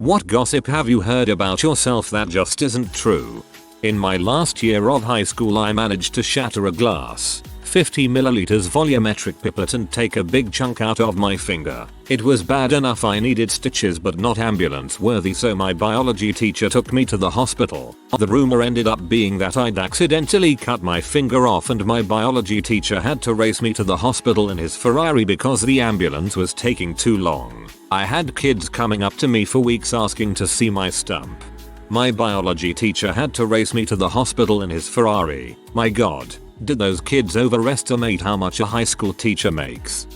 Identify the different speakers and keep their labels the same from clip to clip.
Speaker 1: What gossip have you heard about yourself that just isn't true? In my last year of high school I managed to shatter a glass 50ml volumetric pipette and take a big chunk out of my finger. It was bad enough I needed stitches but not ambulance worthy, so my biology teacher took me to the hospital. The rumor ended up being that I'd accidentally cut my finger off and my biology teacher had to race me to the hospital in his Ferrari because the ambulance was taking too long. I had kids coming up to me for weeks asking to see my stump. My biology teacher had to race me to the hospital in his Ferrari. My god. Did those kids overestimate how much a high school teacher makes?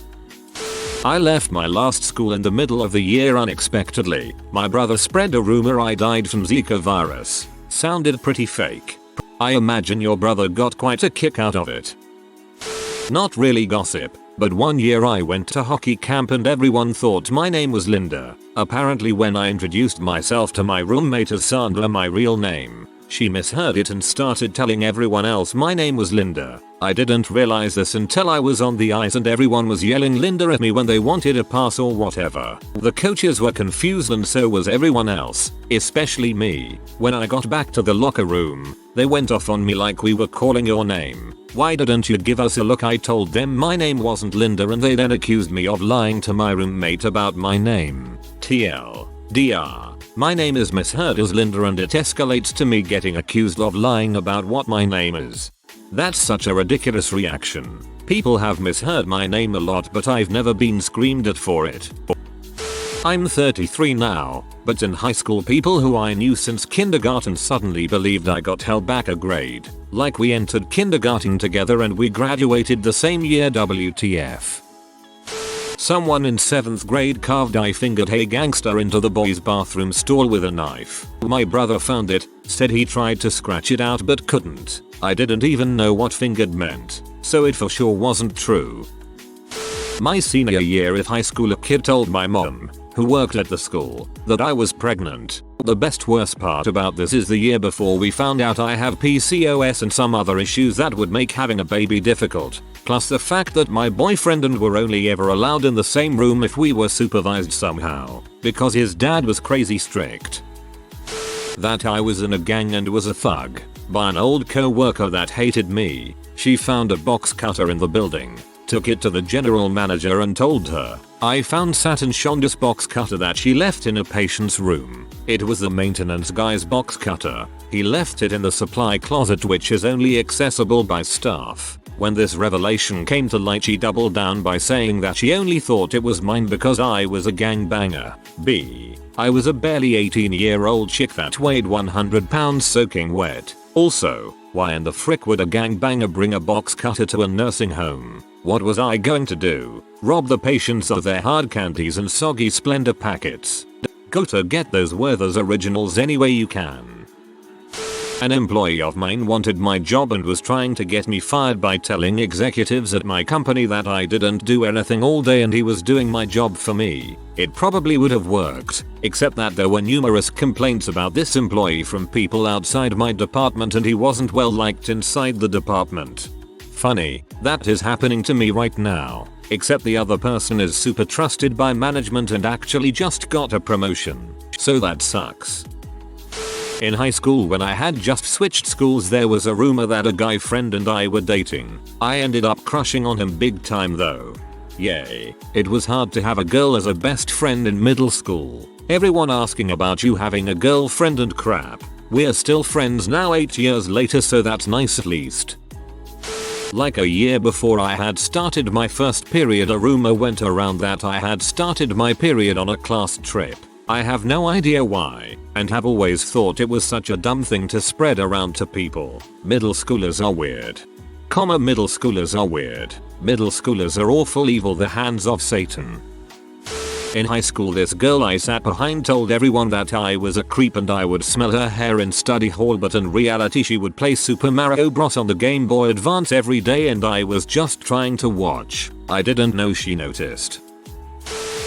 Speaker 1: I left my last school in the middle of the year unexpectedly. My brother spread a rumor I died from Zika virus. Sounded pretty fake. I imagine your brother got quite a kick out of it. Not really gossip, but one year I went to hockey camp and everyone thought my name was Linda. Apparently when I introduced myself to my roommate as Sandra, my real name, she misheard it and started telling everyone else my name was Linda. I didn't realize this until I was on the ice and everyone was yelling Linda at me when they wanted a pass or whatever. The coaches were confused and so was everyone else, especially me. When I got back to the locker room, they went off on me like we were calling your name. Why didn't you give us a look? I told them my name wasn't Linda and they then accused me of lying to my roommate about my name. TLDR. My name is misheard as Linda and it escalates to me getting accused of lying about what my name is. That's such a ridiculous reaction. People have misheard my name a lot but I've never been screamed at for it. I'm 33 now, but in high school people who I knew since kindergarten suddenly believed I got held back a grade. Like we entered kindergarten together and we graduated the same year. WTF. Someone in 7th grade carved "I fingered Hey Gangster" into the boys' bathroom stall with a knife. My brother found it, said he tried to scratch it out but couldn't. I didn't even know what fingered meant, so it for sure wasn't true. My senior year of high school a kid told my mom, who worked at the school, that I was pregnant. The worst part about this is the year before we found out I have PCOS and some other issues that would make having a baby difficult. Plus the fact that my boyfriend and were only ever allowed in the same room if we were supervised somehow, because his dad was crazy strict. That I was in a gang and was a thug by an old co-worker that hated me. She found a box cutter in the building, took it to the general manager and told her, I found Saturn Shonda's box cutter that she left in a patient's room. It was the maintenance guy's box cutter. He left it in the supply closet which is only accessible by staff. When this revelation came to light she doubled down by saying that she only thought it was mine because I was a gangbanger. B. I was a barely 18-year-old chick that weighed 100 pounds soaking wet. Also, why in the frick would a gangbanger bring a box cutter to a nursing home? What was I going to do? Rob the patients of their hard candies and soggy Splendor packets? Go to get those Werther's originals any way you can. An employee of mine wanted my job and was trying to get me fired by telling executives at my company that I didn't do anything all day and he was doing my job for me. It probably would have worked, except that there were numerous complaints about this employee from people outside my department and he wasn't well liked inside the department. Funny, that is happening to me right now, except the other person is super trusted by management and actually just got a promotion. So that sucks. In high school when I had just switched schools there was a rumor that a guy friend and I were dating. I ended up crushing on him big time though. Yay. It was hard to have a girl as a best friend in middle school. Everyone asking about you having a girlfriend and crap. We're still friends now 8 years later, so that's nice at least. Like a year before I had started my first period a rumor went around that I had started my period on a class trip. I have no idea why, and have always thought it was such a dumb thing to spread around to people. Middle schoolers are weird. Middle schoolers are weird. Middle schoolers are awful evil, the hands of Satan. In high school this girl I sat behind told everyone that I was a creep and I would smell her hair in study hall, but in reality she would play Super Mario Bros on the Game Boy Advance every day and I was just trying to watch. I didn't know she noticed.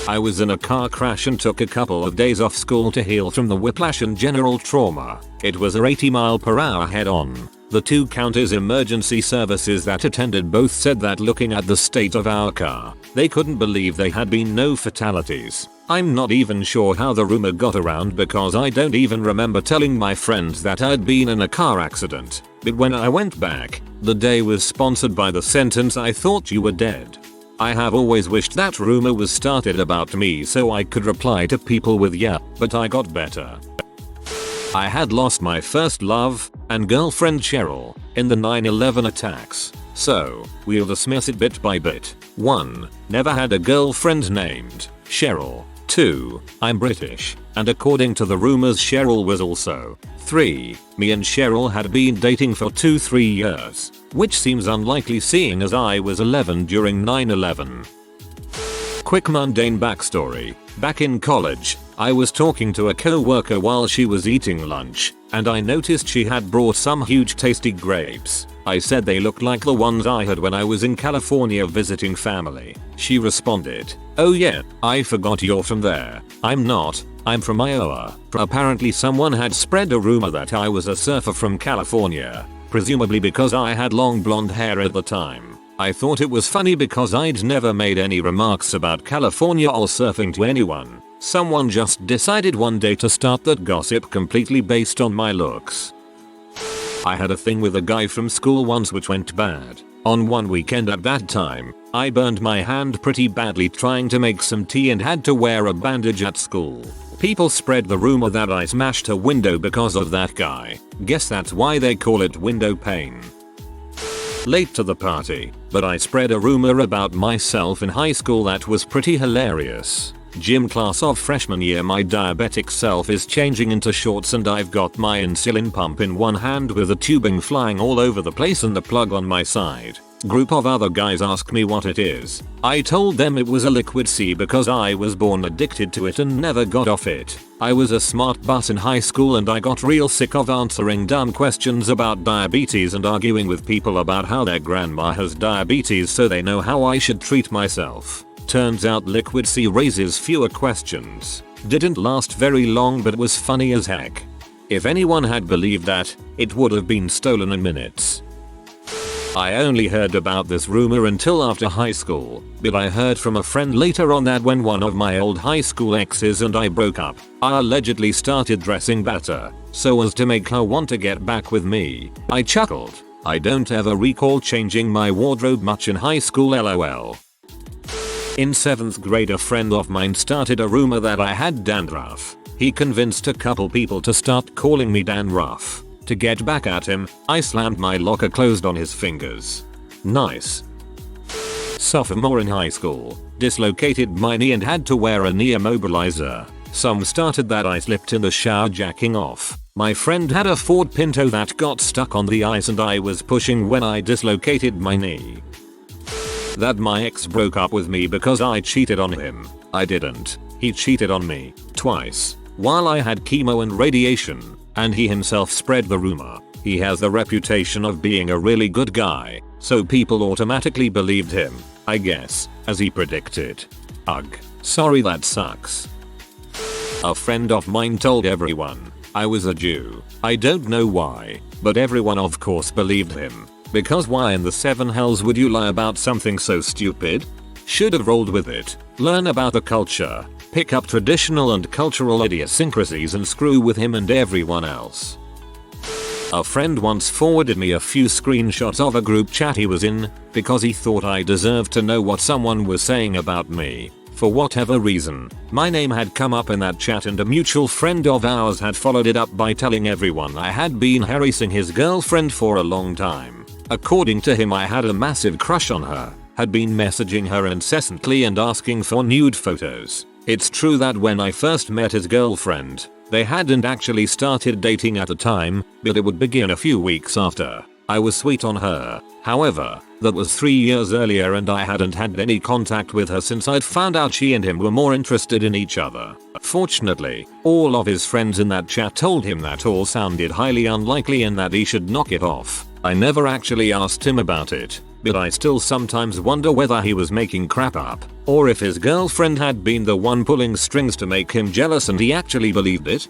Speaker 1: I was in a car crash and took a couple of days off school to heal from the whiplash and general trauma. It was a 80-mile-per-hour head-on. The 2 counties emergency services that attended both said that looking at the state of our car, they couldn't believe there had been no fatalities. I'm not even sure how the rumor got around because I don't even remember telling my friends that I'd been in a car accident. But when I went back, the day was sponsored by the sentence "I thought you were dead." I have always wished that rumor was started about me so I could reply to people with "yeah," but I got better. I had lost my first love and girlfriend Cheryl in the 9/11 attacks, so we'll dismiss it bit by bit. 1. Never had a girlfriend named Cheryl. 2. I'm British, and according to the rumors Cheryl was also. 3. Me and Cheryl had been dating for 2-3 years, which seems unlikely seeing as I was 11 during 9/11. Quick mundane backstory. Back in college, I was talking to a co-worker while she was eating lunch, and I noticed she had brought some huge tasty grapes. I said they looked like the ones I had when I was in California visiting family. She responded, "Oh yeah, I forgot you're from there." "I'm not, I'm from Iowa." Apparently someone had spread a rumor that I was a surfer from California, presumably because I had long blonde hair at the time. I thought it was funny because I'd never made any remarks about California or surfing to anyone. Someone just decided one day to start that gossip completely based on my looks. I had a thing with a guy from school once which went bad. On one weekend at that time, I burned my hand pretty badly trying to make some tea and had to wear a bandage at school. People spread the rumor that I smashed a window because of that guy. Guess that's why they call it window pane. Late to the party, but I spread a rumor about myself in high school that was pretty hilarious. Gym class of freshman year, my diabetic self is changing into shorts and I've got my insulin pump in one hand with the tubing flying all over the place and the plug on my side. Group of other guys ask me what it is. I told them it was a liquid C because I was born addicted to it and never got off it. I was a smart butt in high school and I got real sick of answering dumb questions about diabetes and arguing with people about how their grandma has diabetes so they know how I should treat myself. Turns out liquid C raises fewer questions. Didn't last very long but was funny as heck. If anyone had believed that, it would have been stolen in minutes. I only heard about this rumor until after high school, but I heard from a friend later on that when one of my old high school exes and I broke up, I allegedly started dressing better, so as to make her want to get back with me. I chuckled. I don't ever recall changing my wardrobe much in high school, lol. In 7th grade, a friend of mine started a rumor that I had dandruff. He convinced a couple people to start calling me Dan Ruff. To get back at him, I slammed my locker closed on his fingers. Nice. Sophomore in high school, dislocated my knee and had to wear a knee immobilizer. Some started that I slipped in the shower jacking off. My friend had a Ford Pinto that got stuck on the ice and I was pushing when I dislocated my knee. That my ex broke up with me because I cheated on him. I didn't. He cheated on me twice while I had chemo and radiation, and he himself spread the rumor. He has the reputation of being a really good guy, so people automatically believed him, I guess, as he predicted. Ugh. Sorry, that sucks. A friend of mine told everyone I was a Jew. I don't know why, but everyone of course believed him. Because why in the seven hells would you lie about something so stupid? Should have rolled with it. Learn about the culture. Pick up traditional and cultural idiosyncrasies and screw with him and everyone else. A friend once forwarded me a few screenshots of a group chat he was in because he thought I deserved to know what someone was saying about me. For whatever reason, my name had come up in that chat and a mutual friend of ours had followed it up by telling everyone I had been harassing his girlfriend for a long time. According to him, I had a massive crush on her, had been messaging her incessantly and asking for nude photos. It's true that when I first met his girlfriend, they hadn't actually started dating at the time, but it would begin a few weeks after. I was sweet on her. However, that was 3 years earlier and I hadn't had any contact with her since I'd found out she and him were more interested in each other. Fortunately, all of his friends in that chat told him that all sounded highly unlikely and that he should knock it off. I never actually asked him about it, but I still sometimes wonder whether he was making crap up, or if his girlfriend had been the one pulling strings to make him jealous and he actually believed it.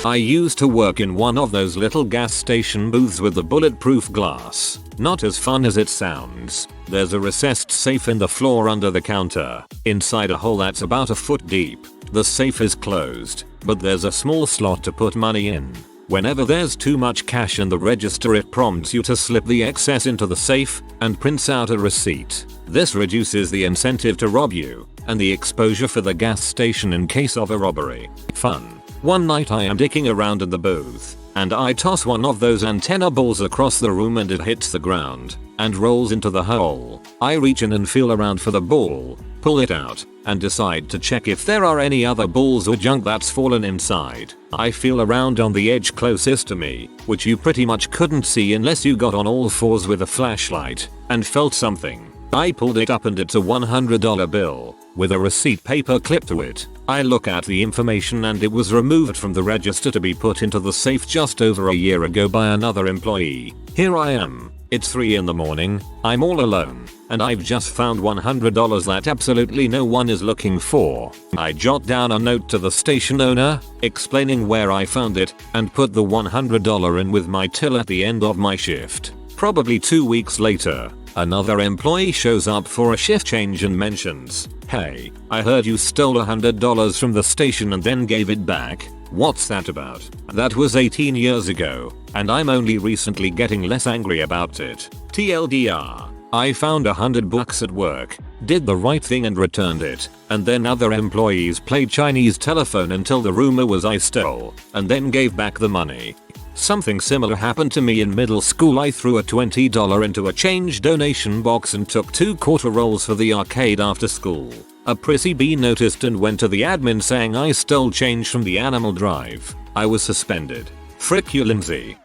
Speaker 1: I used to work in one of those little gas station booths with the bulletproof glass. Not as fun as it sounds. There's a recessed safe in the floor under the counter, inside a hole that's about a foot deep. The safe is closed, but there's a small slot to put money in. Whenever there's too much cash in the register, it prompts you to slip the excess into the safe and prints out a receipt. This reduces the incentive to rob you and the exposure for the gas station in case of a robbery. Fun. One night I am dicking around in the booth and I toss one of those antenna balls across the room and it hits the ground and rolls into the hole. I reach in and feel around for the ball, pull it out, and decide to check if there are any other balls or junk that's fallen inside. I feel around on the edge closest to me, which you pretty much couldn't see unless you got on all fours with a flashlight, and felt something. I pulled it up and it's a $100 bill with a receipt paper clipped to it. I look at the information and it was removed from the register to be put into the safe just over a year ago by another employee. Here I am. It's 3 in the morning, I'm all alone, and I've just found $100 that absolutely no one is looking for. I jot down a note to the station owner, explaining where I found it, and put the $100 in with my till at the end of my shift. Probably 2 weeks later, another employee shows up for a shift change and mentions, "Hey, I heard you stole $100 from the station and then gave it back. What's that about?" That was 18 years ago, and I'm only recently getting less angry about it. TLDR. I found $100 at work, did the right thing and returned it, and then other employees played Chinese telephone until the rumor was I stole, and then gave back the money. Something similar happened to me in middle school. I threw a $20 into a change donation box and took 2 quarter rolls for the arcade after school. A prissy bee noticed and went to the admin saying I stole change from the Animal Drive. I was suspended. Frick you, Lindsay.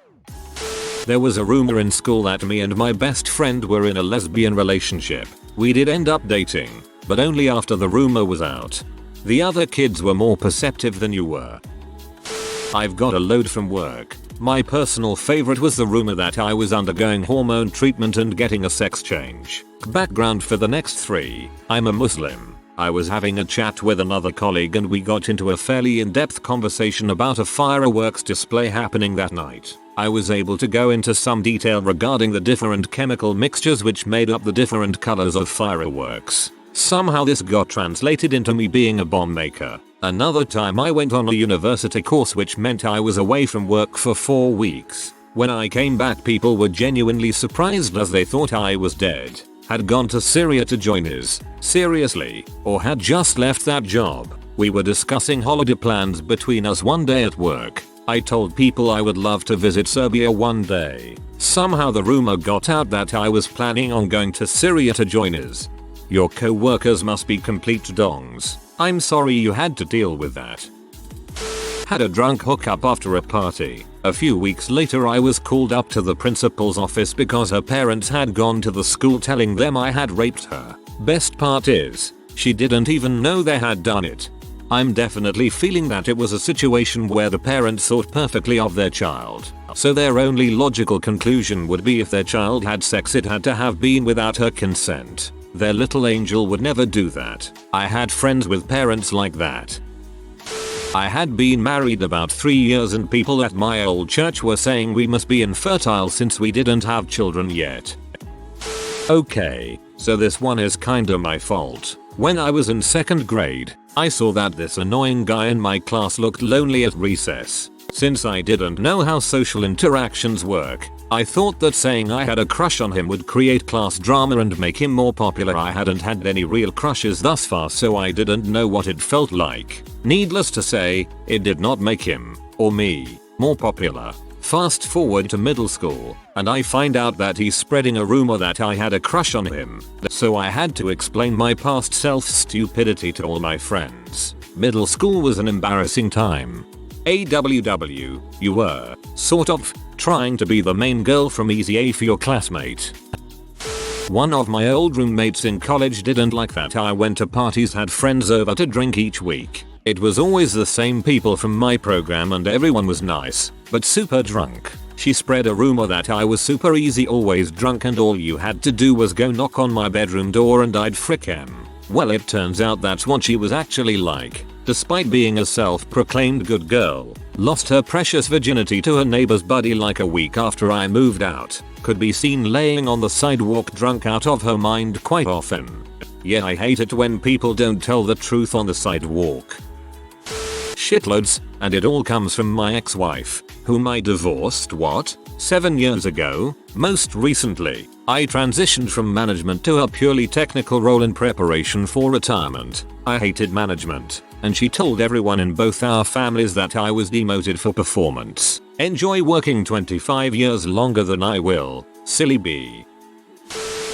Speaker 1: There was a rumor in school that me and my best friend were in a lesbian relationship. We did end up dating, but only after the rumor was out. The other kids were more perceptive than you were. I've got a load from work. My personal favorite was the rumor that I was undergoing hormone treatment and getting a sex change. Background for the next 3. I'm a Muslim. I was having a chat with another colleague and we got into a fairly in-depth conversation about a fireworks display happening that night. I was able to go into some detail regarding the different chemical mixtures which made up the different colors of fireworks. Somehow this got translated into me being a bomb maker. Another time I went on a university course which meant I was away from work for 4 weeks. When I came back, people were genuinely surprised as they thought I was dead, had gone to Syria to join us, seriously, or had just left that job. We were discussing holiday plans between us one day at work. I told people I would love to visit Serbia one day. Somehow the rumor got out that I was planning on going to Syria to join us. Your co-workers must be complete dongs. I'm sorry you had to deal with that. Had a drunk hookup after a party. A few weeks later I was called up to the principal's office because her parents had gone to the school telling them I had raped her. Best part is, she didn't even know they had done it. I'm definitely feeling that it was a situation where the parents thought perfectly of their child. So their only logical conclusion would be if their child had sex it had to have been without her consent. Their little angel would never do that. I had friends with parents like that. I had been married about 3 years and people at my old church were saying we must be infertile since we didn't have children yet. Okay, so this one is kinda my fault. When I was in 2nd grade, I saw that this annoying guy in my class looked lonely at recess. Since I didn't know how social interactions work, I thought that saying I had a crush on him would create class drama and make him more popular. I hadn't had any real crushes thus far, so I didn't know what it felt like. Needless to say, it did not make him, or me, more popular. Fast forward to middle school, and I find out that he's spreading a rumor that I had a crush on him. So I had to explain my past self's stupidity to all my friends. Middle school was an embarrassing time. AWW, you were, sort of, trying to be the main girl from Easy A for your classmate. One of my old roommates in college didn't like that I went to parties, had friends over to drink each week. It was always the same people from my program and everyone was nice, but super drunk. She spread a rumor that I was super easy, always drunk, and all you had to do was go knock on my bedroom door and I'd frick him. Well, it turns out that's what she was actually like. despite being a self-proclaimed good girl, lost her precious virginity to her neighbor's buddy like a week after I moved out, could be seen laying on the sidewalk drunk out of her mind quite often. Yeah, I hate it when people don't tell the truth on the sidewalk. Shitloads, and it all comes from my ex-wife, whom I divorced 7 years ago. Most recently, I transitioned from management to a purely technical role in preparation for retirement. I hated management, and she told everyone in both our families that I was demoted for performance. Enjoy working 25 years longer than I will, silly bee.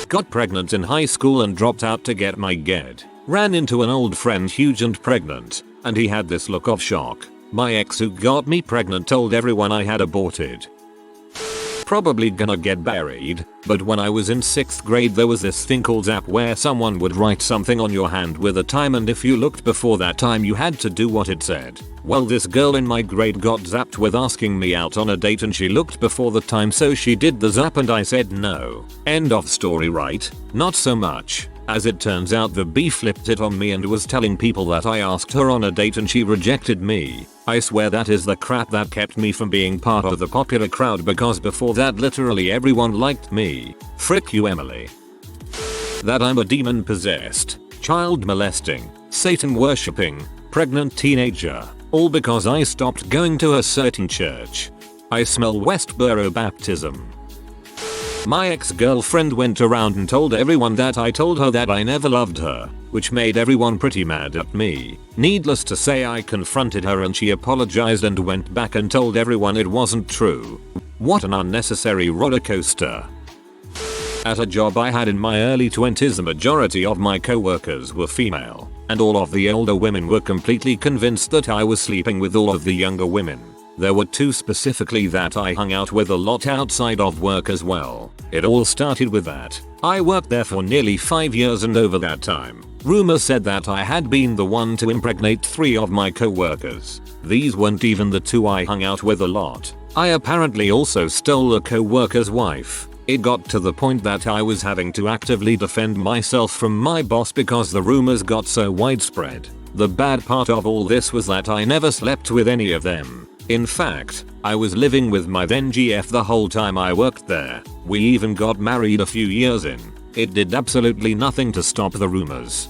Speaker 1: Got pregnant in high school and dropped out to get my GED. Ran into an old friend huge and pregnant, and he had this look of shock. My ex who got me pregnant told everyone I had aborted. Probably gonna get buried, but when I was in 6th grade there was this thing called Zap where someone would write something on your hand with a time, and if you looked before that time you had to do what it said. Well, this girl in my grade got zapped with asking me out on a date and she looked before the time, so she did the zap and I said no. End of story, right? Not so much. As it turns out, the bee flipped it on me and was telling people that I asked her on a date and she rejected me. I swear that is the crap that kept me from being part of the popular crowd, because before that literally everyone liked me. Frick you, Emily. That I'm a demon possessed, child molesting, Satan worshipping, pregnant teenager, all because I stopped going to a certain church. I smell Westboro baptism. My ex-girlfriend went around and told everyone that I told her that I never loved her, which made everyone pretty mad at me. Needless to say, I confronted her and she apologized and went back and told everyone it wasn't true. What an unnecessary roller coaster. At a job I had in my early 20s, the majority of my co-workers were female, and all of the older women were completely convinced that I was sleeping with all of the younger women. There were 2 specifically that I hung out with a lot outside of work as well. It all started with that. I worked there for nearly 5 years, and over that time, rumors said that I had been the one to impregnate 3 of my co-workers. These weren't even the 2 I hung out with a lot. I apparently also stole a co-worker's wife. It got to the point that I was having to actively defend myself from my boss because the rumors got so widespread. The bad part of all this was that I never slept with any of them. In fact, I was living with my then GF the whole time I worked there. We even got married a few years in. It did absolutely nothing to stop the rumors.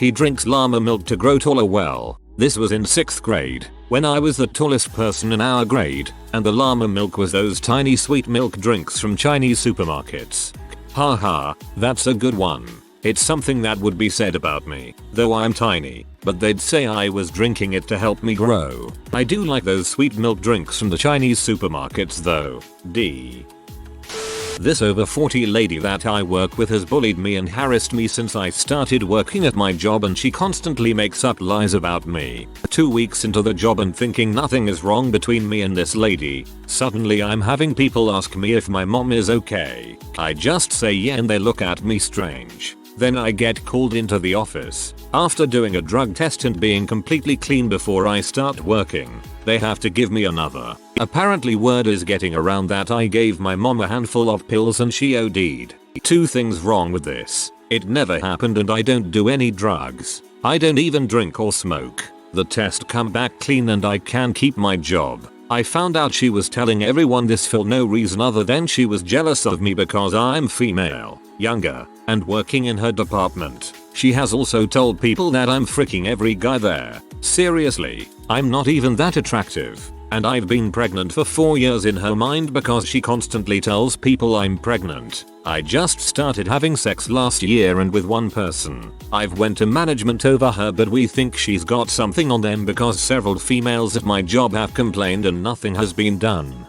Speaker 1: He drinks llama milk to grow taller. Well, this was in 6th grade, when I was the tallest person in our grade, and the llama milk was those tiny sweet milk drinks from Chinese supermarkets. Haha, that's a good one. It's something that would be said about me, though I'm tiny, but they'd say I was drinking it to help me grow. I do like those sweet milk drinks from the Chinese supermarkets though. D. This over 40 lady that I work with has bullied me and harassed me since I started working at my job, and she constantly makes up lies about me. 2 weeks into the job and thinking nothing is wrong between me and this lady, suddenly I'm having people ask me if my mom is okay. I just say yeah and they look at me strange. Then I get called into the office. After doing a drug test and being completely clean before I start working, they have to give me another. Apparently word is getting around that I gave my mom a handful of pills and she OD'd. 2 things wrong with this. It never happened and I don't do any drugs. I don't even drink or smoke. The test come back clean and I can keep my job. I found out she was telling everyone this for no reason other than she was jealous of me because I'm female, younger, and working in her department. She has also told people that I'm freaking every guy there. Seriously, I'm not even that attractive. And I've been pregnant for 4 years in her mind because she constantly tells people I'm pregnant. I just started having sex last year and with one person. I've went to management over her, but we think she's got something on them because several females at my job have complained and nothing has been done.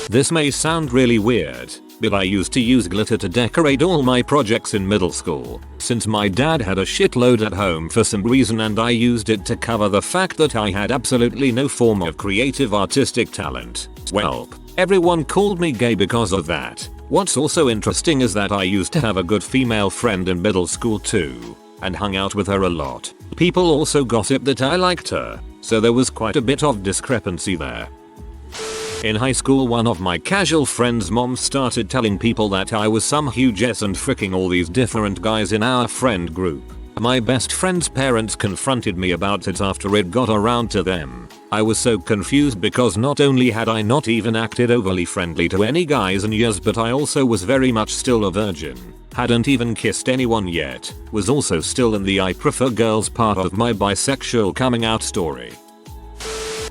Speaker 1: This may sound really weird, but I used to use glitter to decorate all my projects in middle school, since my dad had a shitload at home for some reason, and I used it to cover the fact that I had absolutely no form of creative artistic talent. Welp, everyone called me gay because of that. What's also interesting is that I used to have a good female friend in middle school too, and hung out with her a lot. People also gossiped that I liked her, so there was quite a bit of discrepancy there. In high school, one of my casual friends' moms started telling people that I was some huge ass and fricking all these different guys in our friend group. My best friend's parents confronted me about it after it got around to them. I was so confused because not only had I not even acted overly friendly to any guys in years, but I also was very much still a virgin. Hadn't even kissed anyone yet. Was also still in the I prefer girls part of my bisexual coming out story.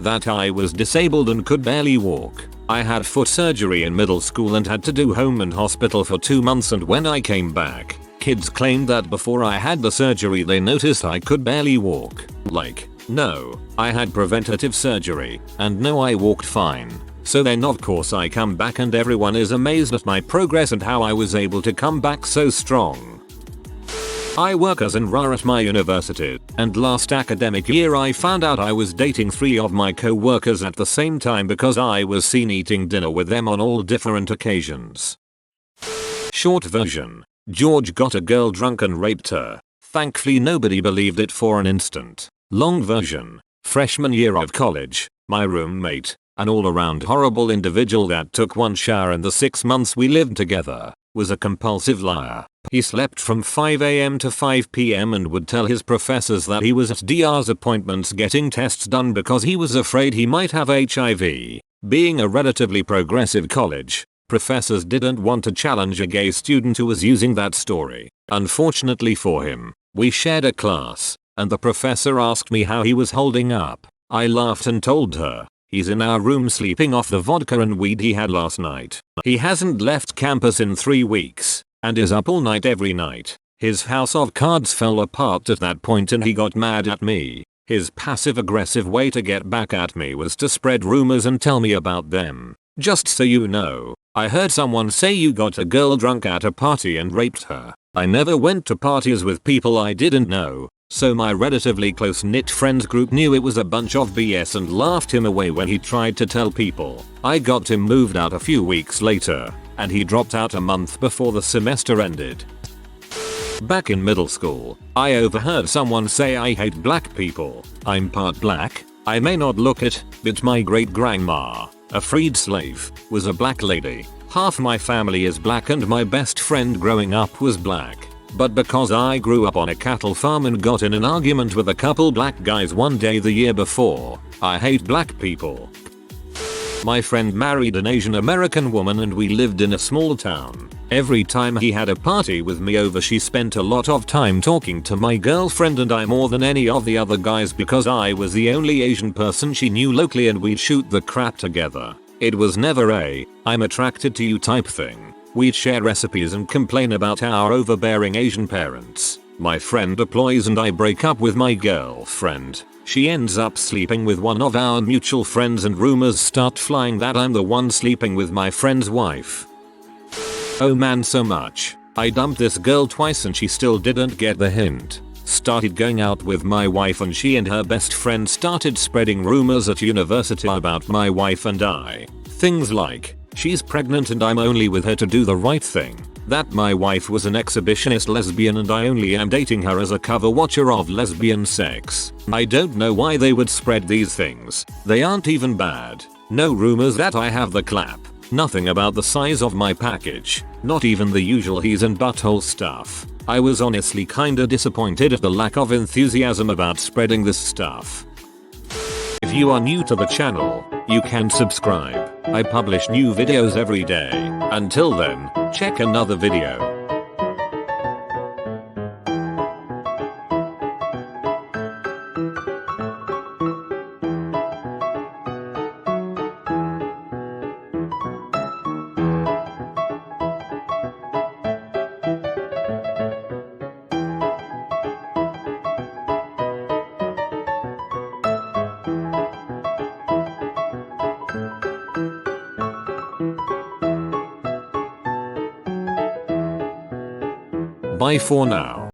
Speaker 1: That I was disabled and could barely walk. I had foot surgery in middle school and had to do home and hospital for 2 months, and when I came back, kids claimed that before I had the surgery they noticed I could barely walk. Like, no, I had preventative surgery, and no, I walked fine. So then of course I come back and everyone is amazed at my progress and how I was able to come back so strong. I work as an RA at my university, and last academic year I found out I was dating 3 of my co-workers at the same time because I was seen eating dinner with them on all different occasions. Short version. George got a girl drunk and raped her. Thankfully nobody believed it for an instant. Long version. Freshman year of college, my roommate, an all-around horrible individual that took one shower in the 6 months we lived together, was a compulsive liar. He slept from 5 AM to 5 PM and would tell his professors that he was at DR's appointments getting tests done because he was afraid he might have HIV. Being a relatively progressive college, professors didn't want to challenge a gay student who was using that story. Unfortunately for him, we shared a class, and the professor asked me how he was holding up. I laughed and told her, he's in our room sleeping off the vodka and weed he had last night. He hasn't left campus in 3 weeks, and is up all night every night. His house of cards fell apart at that point and he got mad at me. His passive-aggressive way to get back at me was to spread rumors and tell me about them. Just so you know, I heard someone say you got a girl drunk at a party and raped her. I never went to parties with people I didn't know, so my relatively close-knit friends group knew it was a bunch of BS and laughed him away when he tried to tell people. I got him moved out a few weeks later, and he dropped out a month before the semester ended. Back in middle school, I overheard someone say I hate black people. I'm part black. I may not look it, but my great-grandma, a freed slave, was a black lady. Half my family is black and my best friend growing up was black. But because I grew up on a cattle farm and got in an argument with a couple black guys one day the year before, I hate black people. My friend married an Asian American woman and we lived in a small town. Every time he had a party with me over, she spent a lot of time talking to my girlfriend and I more than any of the other guys because I was the only Asian person she knew locally and we'd shoot the crap together. It was never a, I'm attracted to you type thing. We'd share recipes and complain about our overbearing Asian parents. My friend deploys and I break up with my girlfriend. She ends up sleeping with one of our mutual friends and rumors start flying that I'm the one sleeping with my friend's wife. Oh man, so much. I dumped this girl twice and she still didn't get the hint. Started going out with my wife and she and her best friend started spreading rumors at university about my wife and I. Things like, she's pregnant and I'm only with her to do the right thing. That my wife was an exhibitionist lesbian and I only am dating her as a cover watcher of lesbian sex. I don't know why they would spread these things. They aren't even bad. No rumors that I have the clap. Nothing about the size of my package. Not even the usual he's and butthole stuff. I was honestly kinda disappointed at the lack of enthusiasm about spreading this stuff. If you are new to the channel, you can subscribe. I publish new videos every day. Until then, check another video. Bye for now.